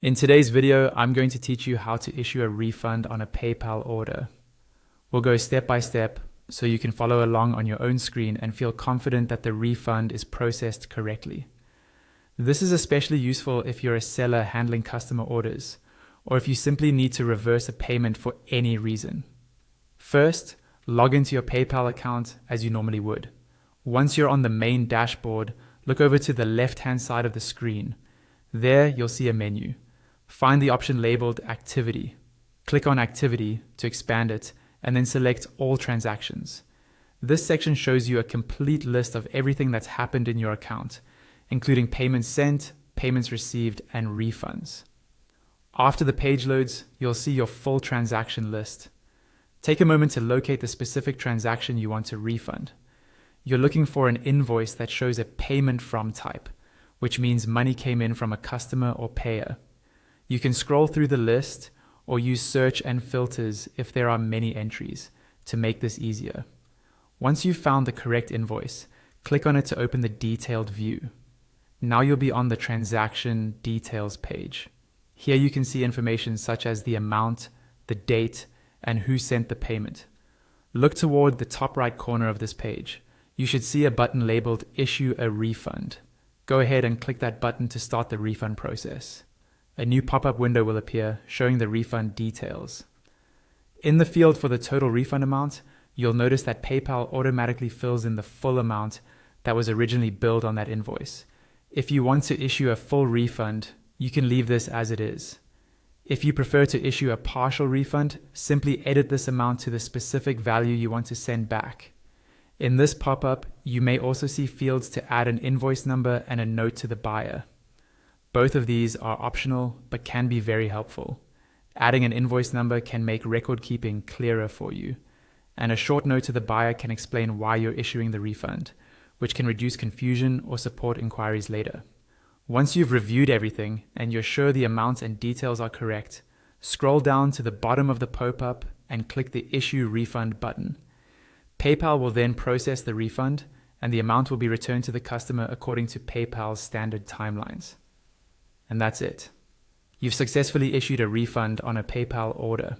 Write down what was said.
In today's video, I'm going to teach you how to issue a refund on a PayPal order. We'll go step by step so you can follow along on your own screen and feel confident that the refund is processed correctly. This is especially useful if you're a seller handling customer orders, or if you simply need to reverse a payment for any reason. First, log into your PayPal account as you normally would. Once you're on the main dashboard, look over to the left-hand side of the screen. There, you'll see a menu. Find the option labeled Activity. Click on Activity to expand it, and then select All Transactions. This section shows you a complete list of everything that's happened in your account, including payments sent, payments received, and refunds. After the page loads, you'll see your full transaction list. Take a moment to locate the specific transaction you want to refund. You're looking for an invoice that shows a payment from type, which means money came in from a customer or payer. You can scroll through the list or use search and filters if there are many entries to make this easier. Once you've found the correct invoice, click on it to open the detailed view. Now you'll be on the transaction details page. Here you can see information such as the amount, the date, and who sent the payment. Look toward the top right corner of this page. You should see a button labeled Issue a Refund. Go ahead and click that button to start the refund process. A new pop-up window will appear showing the refund details. In the field for the total refund amount, you'll notice that PayPal automatically fills in the full amount that was originally billed on that invoice. If you want to issue a full refund, you can leave this as it is. If you prefer to issue a partial refund, simply edit this amount to the specific value you want to send back. In this pop-up, you may also see fields to add an invoice number and a note to the buyer. Both of these are optional, but can be very helpful. Adding an invoice number can make record keeping clearer for you, and a short note to the buyer can explain why you're issuing the refund, which can reduce confusion or support inquiries later. Once you've reviewed everything and you're sure the amounts and details are correct, scroll down to the bottom of the pop-up and click the Issue Refund button. PayPal will then process the refund, and the amount will be returned to the customer according to PayPal's standard timelines. And that's it. You've successfully issued a refund on a PayPal order.